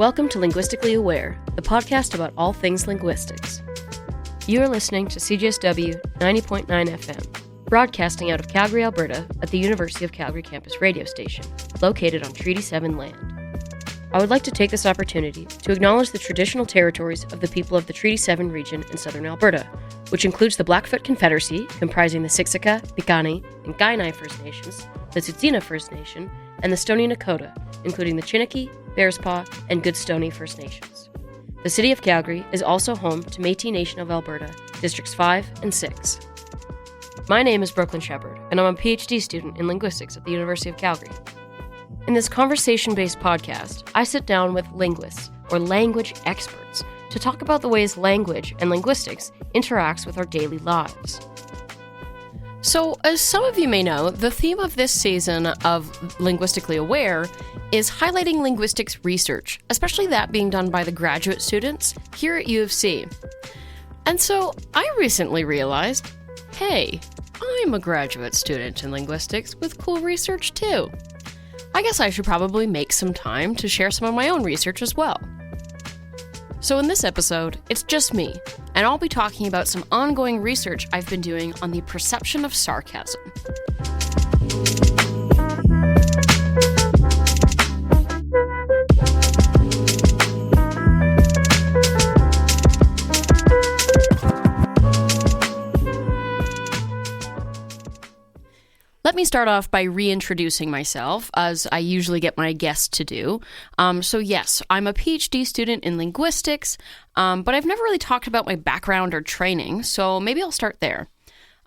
Welcome to Linguistically Aware, the podcast about all things linguistics. You are listening to CJSW 90.9 FM, broadcasting out of Calgary, Alberta at the University of Calgary campus radio station, located on Treaty 7 land. I would like to take this opportunity to acknowledge the traditional territories of the people of the Treaty 7 region in southern Alberta, which includes the Blackfoot Confederacy, comprising the Siksika, Piikani, and Kainai First Nations, the Tsuut'ina First Nation, and the Stoney Nakoda, including the Chiniki, Bearspaw, and Goodstoney First Nations. The City of Calgary is also home to Métis Nation of Alberta, Districts 5 and 6. My name is Brooklyn Shepard, and I'm a PhD student in linguistics at the University of Calgary. In this conversation-based podcast, I sit down with linguists, or language experts, to talk about the ways language and linguistics interacts with our daily lives. So, as some of you may know, the theme of this season of Linguistically Aware is highlighting linguistics research, especially that being done by the graduate students here at U of C. And so, I recently realized, hey, I'm a graduate student in linguistics with cool research too. I guess I should probably make some time to share some of my own research as well. So in this episode, it's just me, and I'll be talking about some ongoing research I've been doing on the perception of sarcasm. Let me start off by reintroducing myself, as I usually get my guests to do. So yes, I'm a PhD student in linguistics, but I've never really talked about my background or training, so maybe I'll start there.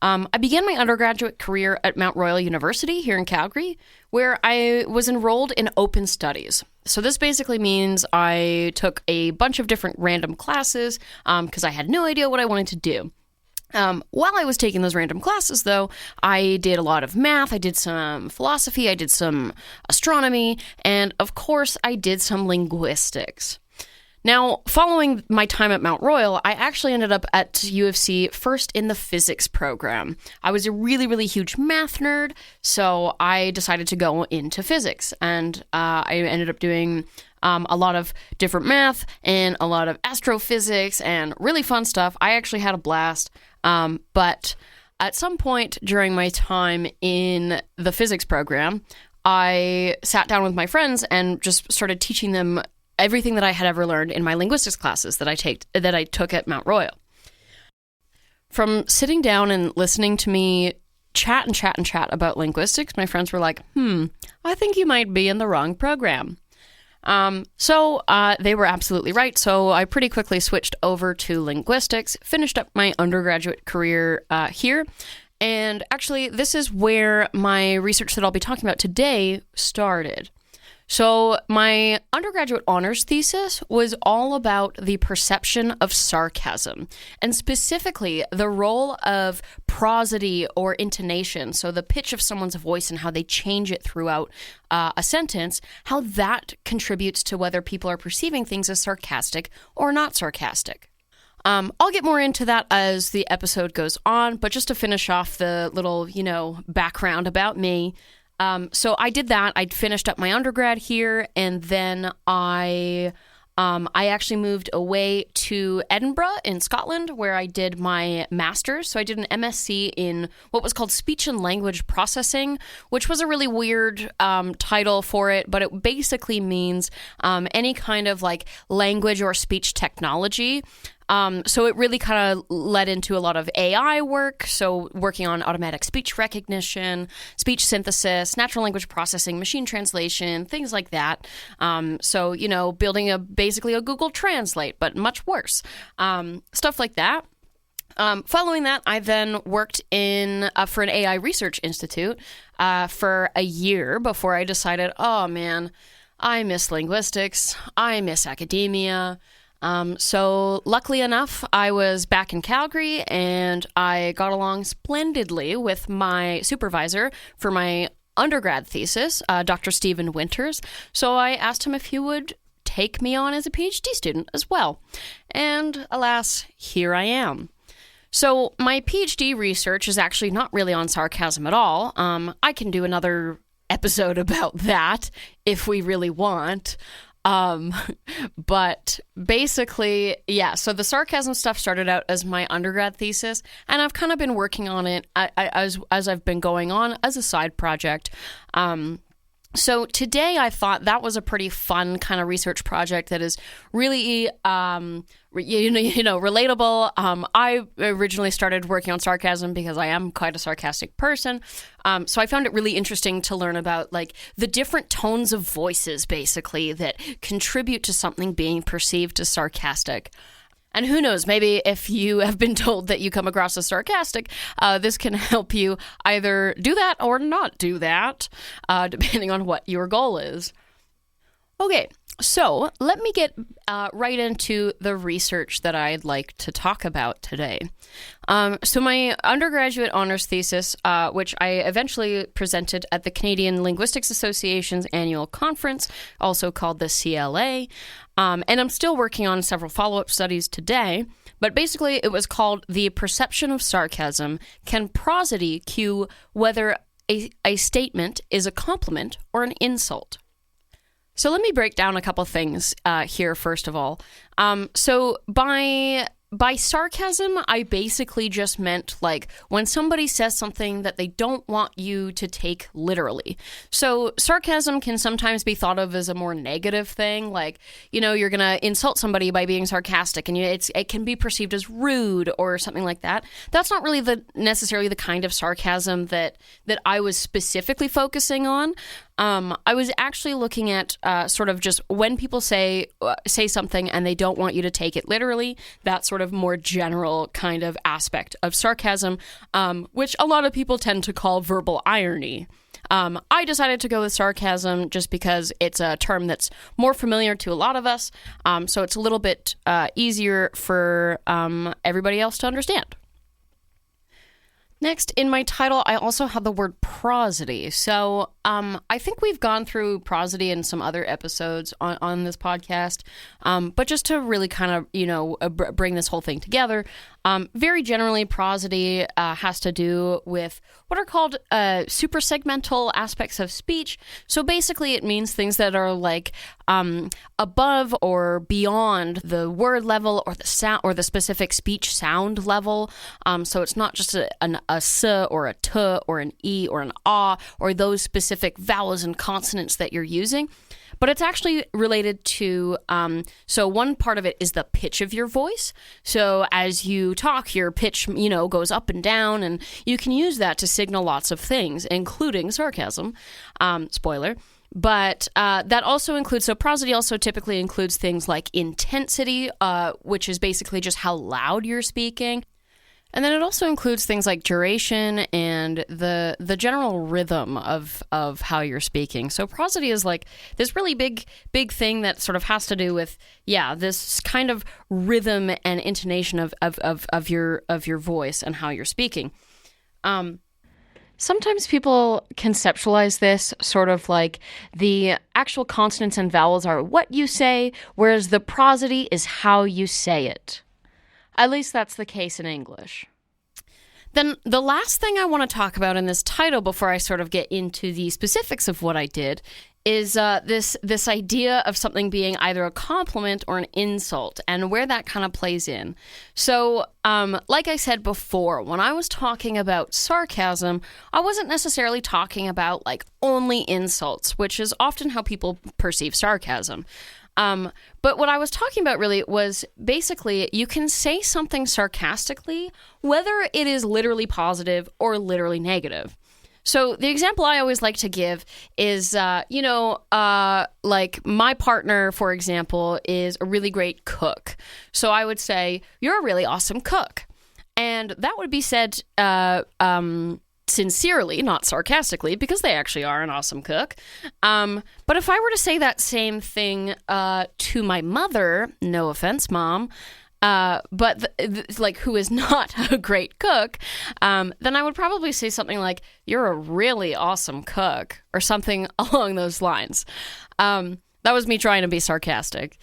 I began my undergraduate career at Mount Royal University here in Calgary, where I was enrolled in open studies. So this basically means I took a bunch of different random classes because I had no idea what I wanted to do. While I was taking those random classes, though, I did a lot of math, I did some philosophy, I did some astronomy, and of course, I did some linguistics. Now, following my time at Mount Royal, I actually ended up at U of C first in the physics program. I was a really, really huge math nerd, so I decided to go into physics, and I ended up doing a lot of different math and a lot of astrophysics and really fun stuff. I actually had a blast. But at some point during my time in the physics program, I sat down with my friends and just started teaching them everything that I had ever learned in my linguistics classes that I took at Mount Royal. From sitting down and listening to me chat about linguistics, my friends were like, I think you might be in the wrong program. So they were absolutely right. So I pretty quickly switched over to linguistics, finished up my undergraduate career here. And actually, this is where my research that I'll be talking about today started. So my undergraduate honors thesis was all about the perception of sarcasm, and specifically the role of prosody or intonation, so the pitch of someone's voice and how they change it throughout a sentence, how that contributes to whether people are perceiving things as sarcastic or not sarcastic. I'll get more into that as the episode goes on, but just to finish off the little, background about me. So I did that. I finished up my undergrad here, and then I actually moved away to Edinburgh in Scotland, where I did my master's. So I did an MSc in what was called speech and language processing, which was a really weird title for it, but it basically means any kind of like language or speech technology. So it really kind of led into a lot of AI work, so working on automatic speech recognition, speech synthesis, natural language processing, machine translation, things like that. So, building basically a Google Translate, but much worse. Stuff like that. Following that, I then worked for an AI research institute for a year before I decided, oh man, I miss linguistics, I miss academia. So luckily enough, I was back in Calgary and I got along splendidly with my supervisor for my undergrad thesis, Dr. Stephen Winters. So I asked him if he would take me on as a PhD student as well. And alas, here I am. So my PhD research is actually not really on sarcasm at all. I can do another episode about that if we really want. Um, but basically, yeah, so the sarcasm stuff started out as my undergrad thesis, and I've kind of been working on it as I've been going on as a side project. So today I thought that was a pretty fun kind of research project that is really, relatable. I originally started working on sarcasm because I am quite a sarcastic person. So I found it really interesting to learn about like the different tones of voices basically that contribute to something being perceived as sarcastic. And who knows, maybe if you have been told that you come across as sarcastic, this can help you either do that or not do that, depending on what your goal is. Okay, so let me get right into the research that I'd like to talk about today. So my undergraduate honors thesis, which I eventually presented at the Canadian Linguistics Association's annual conference, also called the CLA, and I'm still working on several follow-up studies today, but basically it was called The Perception of Sarcasm. Can prosody cue whether a statement is a compliment or an insult? So let me break down a couple things here, first of all. So by sarcasm, I basically just meant like when somebody says something that they don't want you to take literally. So sarcasm can sometimes be thought of as a more negative thing, like, you're going to insult somebody by being sarcastic and it can be perceived as rude or something like that. That's not really necessarily the kind of sarcasm that I was specifically focusing on. I was actually looking at sort of just when people say something and they don't want you to take it literally, that sort of more general kind of aspect of sarcasm, which a lot of people tend to call verbal irony. I decided to go with sarcasm just because it's a term that's more familiar to a lot of us, so it's a little bit easier for everybody else to understand. Next, in my title, I also have the word prosody. So I think we've gone through prosody in some other episodes on this podcast, but just to really kind of, bring this whole thing together, very generally, prosody has to do with what are called suprasegmental aspects of speech. So basically, it means things that are like above or beyond the word level or the sound or the specific speech sound level. So it's not just a s or a t or an e or an ah or those specific vowels and consonants that you're using. But it's actually related to, so one part of it is the pitch of your voice. So as you talk, your pitch, goes up and down, and you can use that to signal lots of things, including sarcasm. Spoiler. But that also includes, so prosody also typically includes things like intensity, which is basically just how loud you're speaking. And then it also includes things like duration and the general rhythm of how you're speaking. So prosody is like this really big thing that sort of has to do with, this kind of rhythm and intonation of your voice and how you're speaking. Sometimes people conceptualize this sort of like the actual consonants and vowels are what you say, whereas the prosody is how you say it. At least that's the case in English. Then the last thing I want to talk about in this title before I sort of get into the specifics of what I did is this idea of something being either a compliment or an insult and where that kind of plays in. So like I said before, when I was talking about sarcasm, I wasn't necessarily talking about like only insults, which is often how people perceive sarcasm. But what I was talking about really was basically you can say something sarcastically, whether it is literally positive or literally negative. So the example I always like to give is, like my partner, for example, is a really great cook. So I would say, you're a really awesome cook. And that would be said sincerely, not sarcastically, because they actually are an awesome cook. But if I were to say that same thing to my mother, no offense, Mom, but who is not a great cook, then I would probably say something like, you're a really awesome cook, or something along those lines. That was me trying to be sarcastic.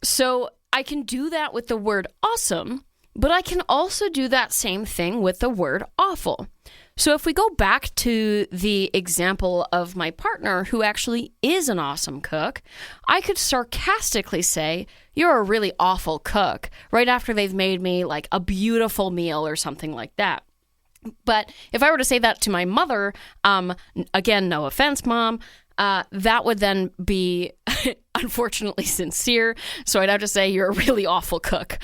So I can do that with the word awesome, but I can also do that same thing with the word awful. So if we go back to the example of my partner who actually is an awesome cook, I could sarcastically say, "You're a really awful cook," right after they've made me like a beautiful meal or something like that. But if I were to say that to my mother, again, no offense, Mom, that would then be unfortunately sincere. So I'd have to say, "You're a really awful cook."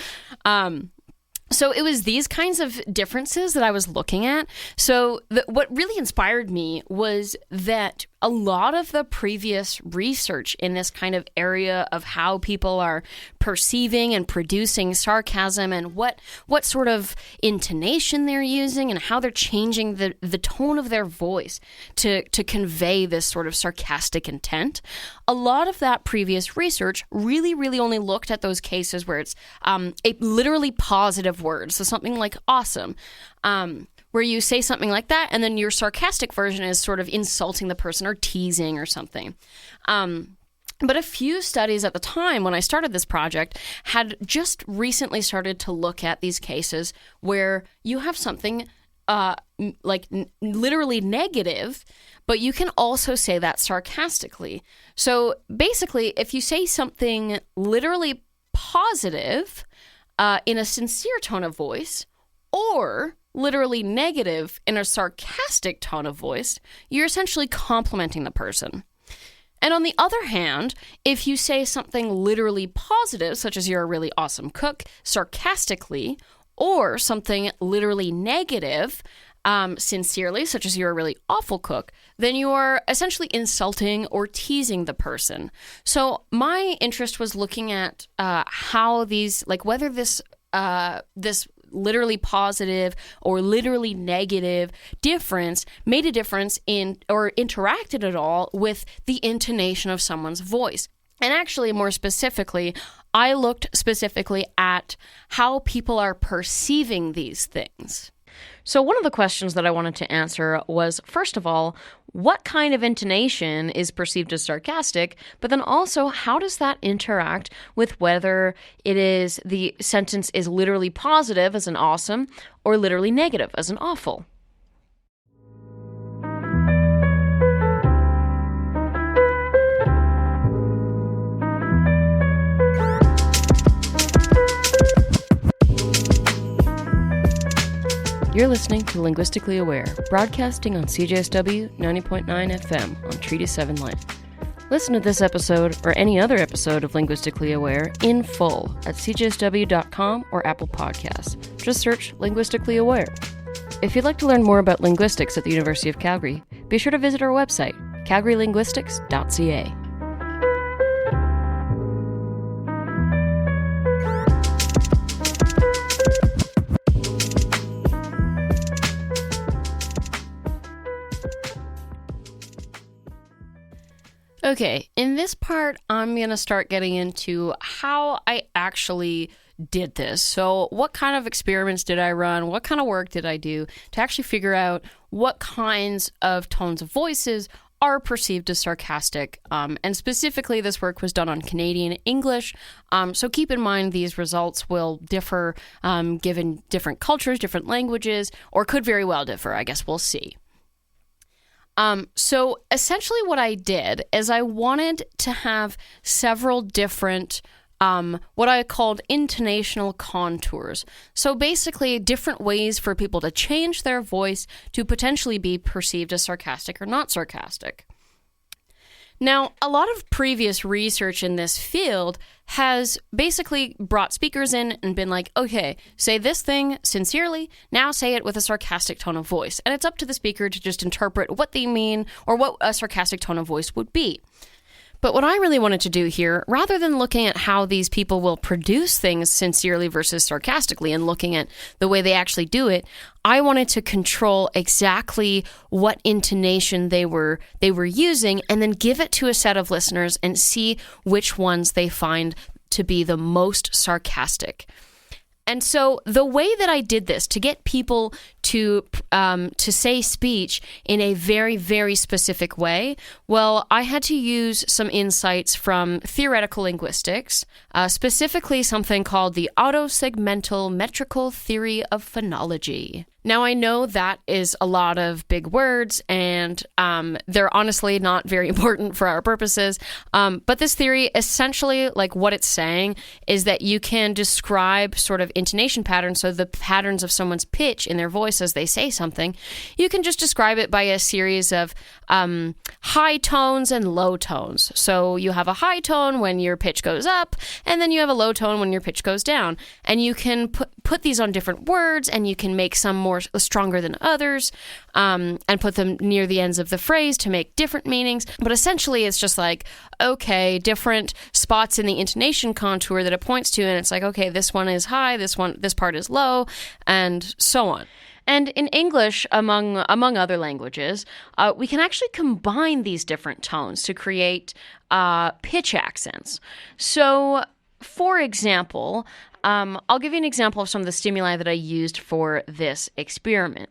So it was these kinds of differences that I was looking at. So what really inspired me was that a lot of the previous research in this kind of area of how people are perceiving and producing sarcasm and what sort of intonation they're using and how they're changing the tone of their voice to convey this sort of sarcastic intent. A lot of that previous research really, really only looked at those cases where it's a literally positive word. So something like awesome. Where you say something like that, and then your sarcastic version is sort of insulting the person or teasing or something. But a few studies at the time when I started this project had just recently started to look at these cases where you have something literally negative, but you can also say that sarcastically. So basically, if you say something literally positive in a sincere tone of voice, or literally negative in a sarcastic tone of voice, you're essentially complimenting the person. And on the other hand, if you say something literally positive, such as "you're a really awesome cook," sarcastically, or something literally negative, sincerely, such as "you're a really awful cook," then you are essentially insulting or teasing the person. So my interest was looking at how these, like whether this literally positive or literally negative difference made a difference in or interacted at all with the intonation of someone's voice. And actually, more specifically, I looked specifically at how people are perceiving these things. So one of the questions that I wanted to answer was, first of all, what kind of intonation is perceived as sarcastic? But then also, how does that interact with whether it is the sentence is literally positive as an awesome or literally negative as an awful? You're listening to Linguistically Aware, broadcasting on CJSW 90.9 FM on Treaty 7 Land. Listen to this episode or any other episode of Linguistically Aware in full at cjsw.com or Apple Podcasts. Just search Linguistically Aware. If you'd like to learn more about linguistics at the University of Calgary, be sure to visit our website, calgarylinguistics.ca. Okay, in this part, I'm going to start getting into how I actually did this. So what kind of experiments did I run? What kind of work did I do to actually figure out what kinds of tones of voices are perceived as sarcastic? And specifically, this work was done on Canadian English. So keep in mind these results will differ given different cultures, different languages, or could very well differ. I guess we'll see. So essentially what I did is I wanted to have several different, what I called intonational contours. So basically different ways for people to change their voice to potentially be perceived as sarcastic or not sarcastic. Now, a lot of previous research in this field has basically brought speakers in and been like, okay, say this thing sincerely, now say it with a sarcastic tone of voice. And it's up to the speaker to just interpret what they mean or what a sarcastic tone of voice would be. But what I really wanted to do here, rather than looking at how these people will produce things sincerely versus sarcastically and looking at the way they actually do it, I wanted to control exactly what intonation they were using and then give it to a set of listeners and see which ones they find to be the most sarcastic. And so the way that I did this to get people to say speech in a very, very specific way, well, I had to use some insights from theoretical linguistics, specifically something called the autosegmental metrical theory of phonology. Now, I know that is a lot of big words, and they're honestly not very important for our purposes. But this theory, essentially, like what it's saying is that you can describe sort of intonation patterns, so the patterns of someone's pitch in their voice as they say something. You can just describe it by a series of high tones and low tones. So you have a high tone when your pitch goes up, and then you have a low tone when your pitch goes down. And you can put these on different words, and you can make some more stronger than others, and put them near the ends of the phrase to make different meanings. But essentially, it's just like, okay, different spots in the intonation contour that it points to, and it's like, okay, this one is high, this part is low, and so on. And in English, among other languages, we can actually combine these different tones to create pitch accents. So, for example, I'll give you an example of some of the stimuli that I used for this experiment,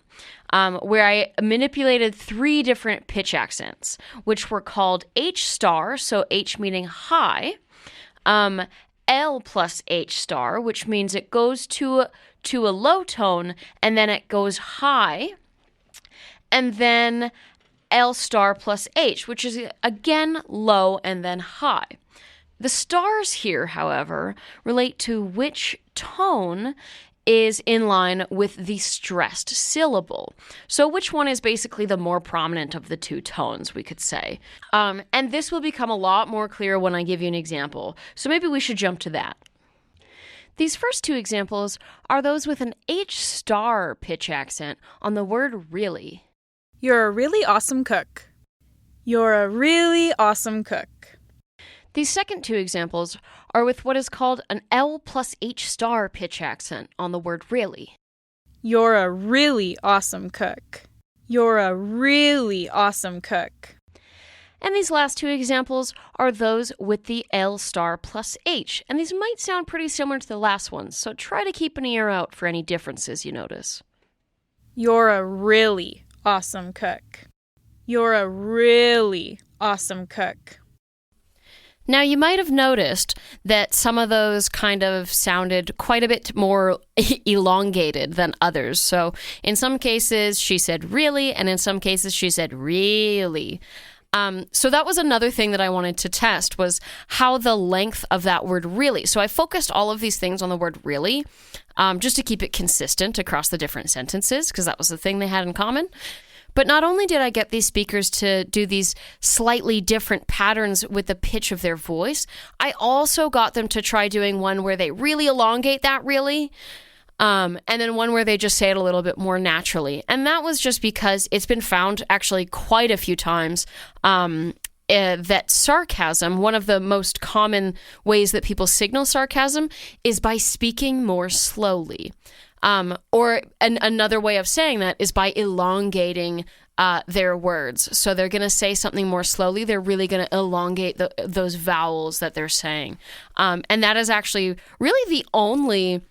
where I manipulated 3 different pitch accents, which were called H star, so H meaning high, L plus H star, which means it goes to a low tone and then it goes high, and then L star plus H, which is again low and then high. The stars here, however, relate to which tone is in line with the stressed syllable. So which one is basically the more prominent of the 2 tones, we could say. And this will become a lot more clear when I give you an example. So maybe we should jump to that. These first 2 examples are those with an H star pitch accent on the word really. You're a really awesome cook. You're a really awesome cook. These second 2 examples are with what is called an L plus H star pitch accent on the word really. You're a really awesome cook. You're a really awesome cook. And these last 2 examples are those with the L star plus H. And these might sound pretty similar to the last ones, so try to keep an ear out for any differences you notice. You're a really awesome cook. You're a really awesome cook. Now, you might have noticed that some of those kind of sounded quite a bit more elongated than others. So in some cases, she said really, and in some cases, she said really. So that was another thing that I wanted to test, was how the length of that word really. So I focused all of these things on the word really, just to keep it consistent across the different sentences, because that was the thing they had in common. But not only did I get these speakers to do these slightly different patterns with the pitch of their voice, I also got them to try doing one where they really elongate that really, and then one where they just say it a little bit more naturally. And that was just because it's been found actually quite a few times that sarcasm, one of the most common ways that people signal sarcasm, is by speaking more slowly. Or another way of saying that is by elongating their words. So they're going to say something more slowly. They're really going to elongate those vowels that they're saying. And that is actually really the only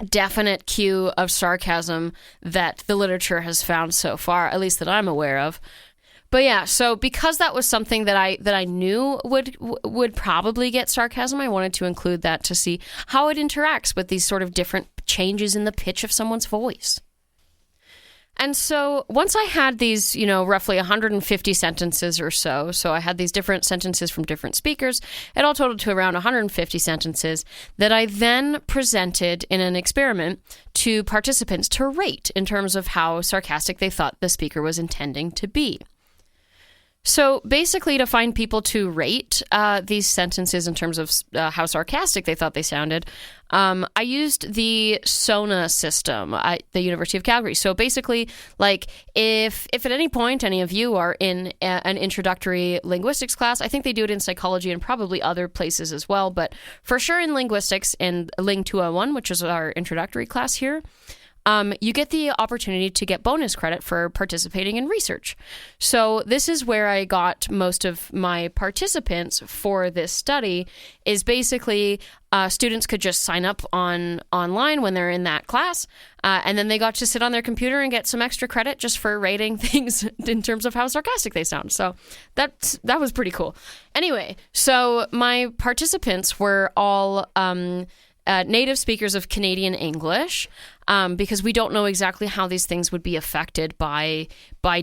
definite cue of sarcasm that the literature has found so far, at least that I'm aware of. But yeah, so because that was something that I knew would probably get sarcasm, I wanted to include that to see how it interacts with these sort of different changes in the pitch of someone's voice. And so once I had these, roughly 150 sentences or so I had these different sentences from different speakers, it all totaled to around 150 sentences that I then presented in an experiment to participants to rate in terms of how sarcastic they thought the speaker was intending to be. So basically, to find people to rate these sentences in terms of how sarcastic they thought they sounded, I used the SONA system at the University of Calgary. So basically, like if at any point any of you are in an introductory linguistics class, I think they do it in psychology and probably other places as well, but for sure in linguistics in Ling 201, which is our introductory class here, you get the opportunity to get bonus credit for participating in research. So this is where I got most of my participants for this study, is basically students could just sign up online when they're in that class, and then they got to sit on their computer and get some extra credit just for rating things in terms of how sarcastic they sound. So that was pretty cool. Anyway, so my participants were all native speakers of Canadian English, because we don't know exactly how these things would be affected by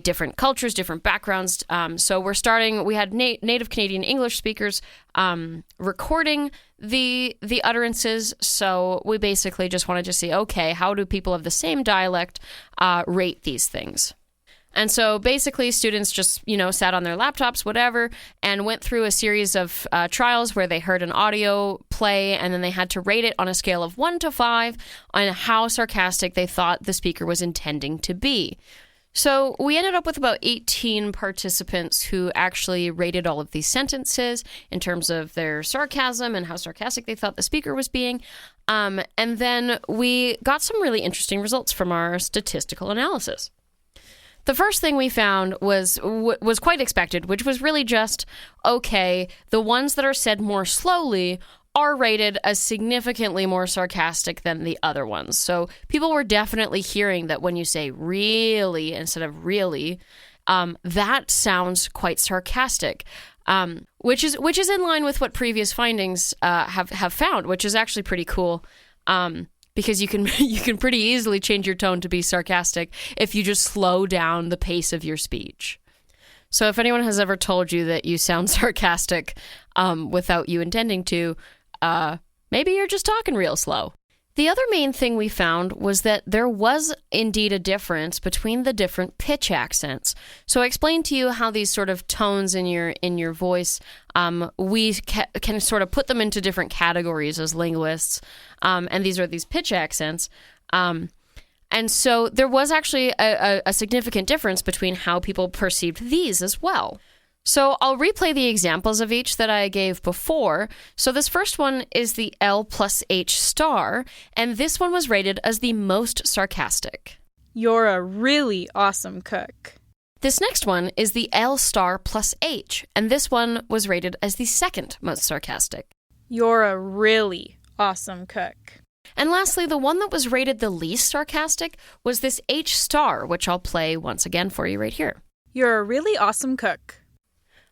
different cultures, different backgrounds. So we had native Canadian English speakers recording the utterances. So we basically just wanted to see, okay, how do people of the same dialect rate these things? And so basically students just, sat on their laptops, whatever, and went through a series of trials where they heard an audio play, and then they had to rate it on a scale of 1 to 5 on how sarcastic they thought the speaker was intending to be. So we ended up with about 18 participants who actually rated all of these sentences in terms of their sarcasm and how sarcastic they thought the speaker was being. And then we got some really interesting results from our statistical analysis. The first thing we found was quite expected, which was really just, okay, the ones that are said more slowly are rated as significantly more sarcastic than the other ones. So people were definitely hearing that when you say really instead of really, that sounds quite sarcastic, which is in line with what previous findings have found, which is actually pretty cool. Because you can pretty easily change your tone to be sarcastic if you just slow down the pace of your speech. So if anyone has ever told you that you sound sarcastic without you intending to, maybe you're just talking real slow. The other main thing we found was that there was indeed a difference between the different pitch accents. So I explained to you how these sort of tones in your voice, we can sort of put them into different categories as linguists, and these are these pitch accents. And so there was actually a significant difference between how people perceived these as well. So I'll replay the examples of each that I gave before. So this first one is the L plus H star, and this one was rated as the most sarcastic. You're a really awesome cook. This next one is the L star plus H, and this one was rated as the second most sarcastic. You're a really awesome cook. And lastly, the one that was rated the least sarcastic was this H star, which I'll play once again for you right here. You're a really awesome cook.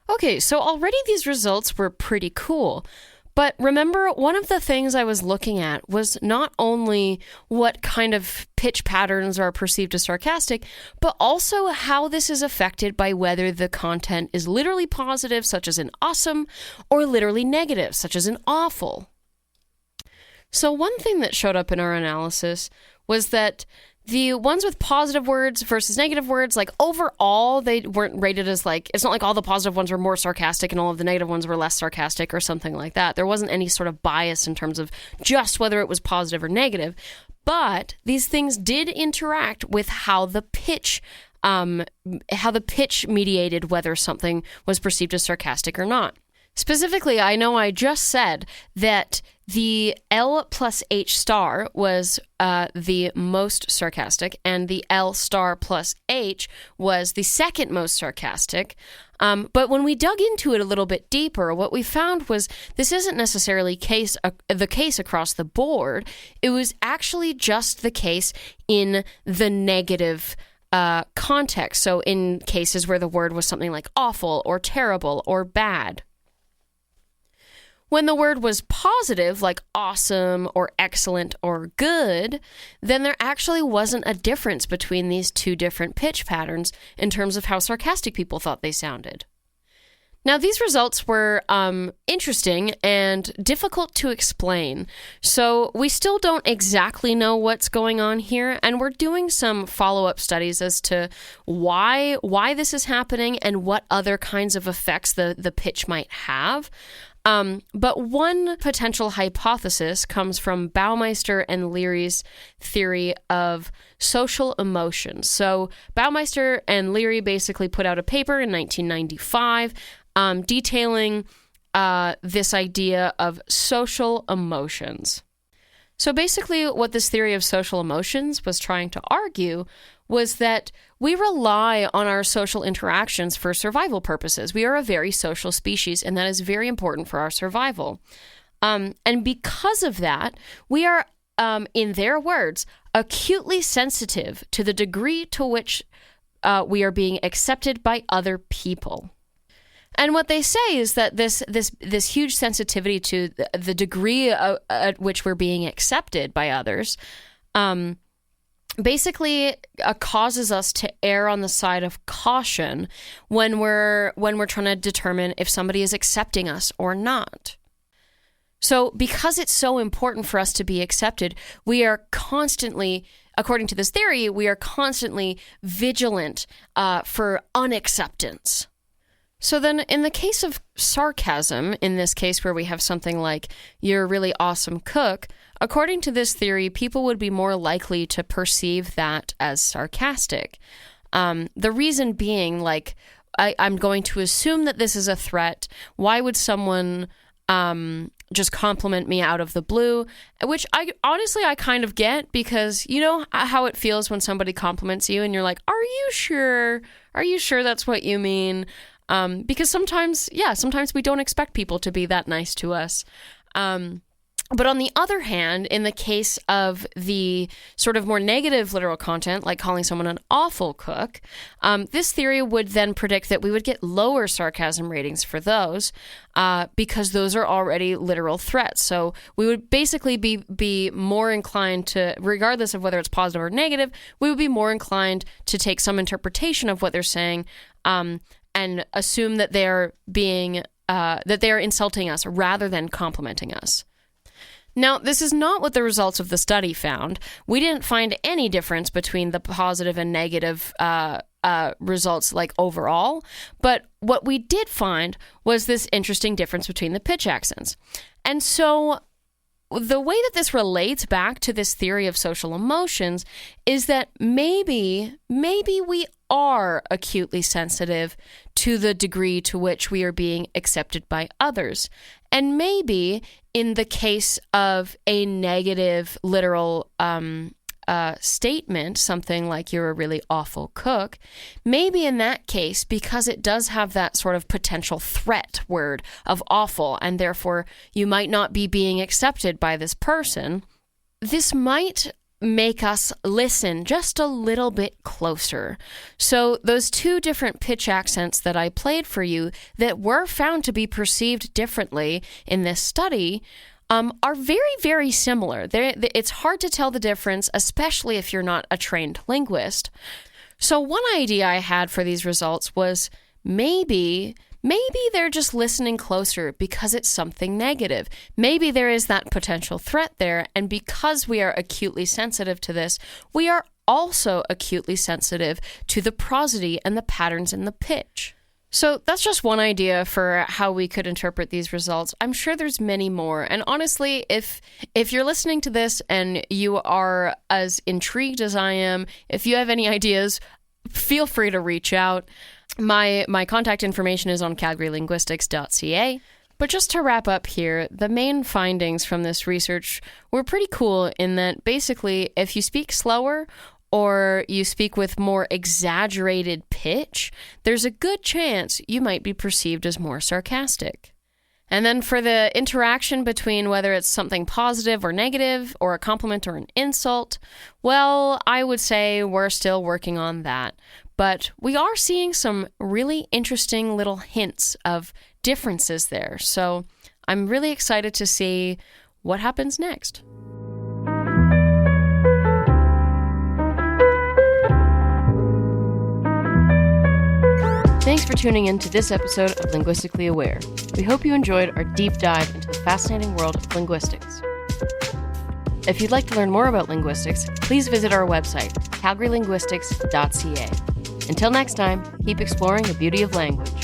Okay, so already these results were pretty cool. But remember, one of the things I was looking at was not only what kind of pitch patterns are perceived as sarcastic, but also how this is affected by whether the content is literally positive, such as in awesome, or literally negative, such as in awful. So one thing that showed up in our analysis was that the ones with positive words versus negative words, like overall, they weren't rated as it's not like all the positive ones were more sarcastic and all of the negative ones were less sarcastic or something like that. There wasn't any sort of bias in terms of just whether it was positive or negative. But these things did interact with how the pitch mediated whether something was perceived as sarcastic or not. Specifically, I know I just said that the L plus H star was the most sarcastic, and the L star plus H was the second most sarcastic. But when we dug into it a little bit deeper, what we found was this isn't necessarily the case across the board. It was actually just the case in the negative context. So in cases where the word was something like awful or terrible or bad. When the word was positive, like awesome or excellent or good, then there actually wasn't a difference between these two different pitch patterns in terms of how sarcastic people thought they sounded. Now, these results were interesting and difficult to explain, so we still don't exactly know what's going on here, and we're doing some follow-up studies as to why this is happening and what other kinds of effects the pitch might have. But one potential hypothesis comes from Baumeister and Leary's theory of social emotions. So Baumeister and Leary basically put out a paper in 1995 detailing this idea of social emotions. So basically what this theory of social emotions was trying to argue was that we rely on our social interactions for survival purposes. We are a very social species, and that is very important for our survival. And because of that, we are, in their words, acutely sensitive to the degree to which we are being accepted by other people. And what they say is that this huge sensitivity to the degree at which we're being accepted by others, basically causes us to err on the side of caution when we're trying to determine if somebody is accepting us or not. So because it's so important for us to be accepted, we are constantly, according to this theory, we are constantly vigilant for unacceptance. So then in the case of sarcasm, in this case where we have something like, "You're a really awesome cook," according to this theory, people would be more likely to perceive that as sarcastic. The reason being, like, I'm going to assume that this is a threat. Why would someone just compliment me out of the blue? Which I kind of get, because you know how it feels when somebody compliments you and you're like, "Are you sure? Are you sure that's what you mean?" Because sometimes we don't expect people to be that nice to us. But on the other hand, in the case of the sort of more negative literal content, like calling someone an awful cook, this theory would then predict that we would get lower sarcasm ratings for those because those are already literal threats. So we would basically be more inclined to, regardless of whether it's positive or negative, we would be more inclined to take some interpretation of what they're saying and assume that they're insulting us rather than complimenting us. Now, this is not what the results of the study found. We didn't find any difference between the positive and negative results, like overall. But what we did find was this interesting difference between the pitch accents. And so the way that this relates back to this theory of social emotions is that maybe we are acutely sensitive to the degree to which we are being accepted by others. And maybe in the case of a negative literal statement, something like "you're a really awful cook," maybe in that case, because it does have that sort of potential threat word of awful, and therefore you might not be being accepted by this person, this might make us listen just a little bit closer. So those two different pitch accents that I played for you that were found to be perceived differently in this study are very, very similar. It's hard to tell the difference, especially if you're not a trained linguist. So one idea I had for these results was maybe they're just listening closer because it's something negative. Maybe there is that potential threat there, and because we are acutely sensitive to this, we are also acutely sensitive to the prosody and the patterns in the pitch. So that's just one idea for how we could interpret these results. I'm sure there's many more. And honestly, if you're listening to this and you are as intrigued as I am, if you have any ideas, feel free to reach out. My contact information is on calgarylinguistics.ca. But just to wrap up here, the main findings from this research were pretty cool in that basically if you speak slower or you speak with more exaggerated pitch, there's a good chance you might be perceived as more sarcastic. And then for the interaction between whether it's something positive or negative or a compliment or an insult, well, I would say we're still working on that. But we are seeing some really interesting little hints of differences there. So I'm really excited to see what happens next. Thanks for tuning in to this episode of Linguistically Aware. We hope you enjoyed our deep dive into the fascinating world of linguistics. If you'd like to learn more about linguistics, please visit our website, calgarylinguistics.ca. Until next time, keep exploring the beauty of language.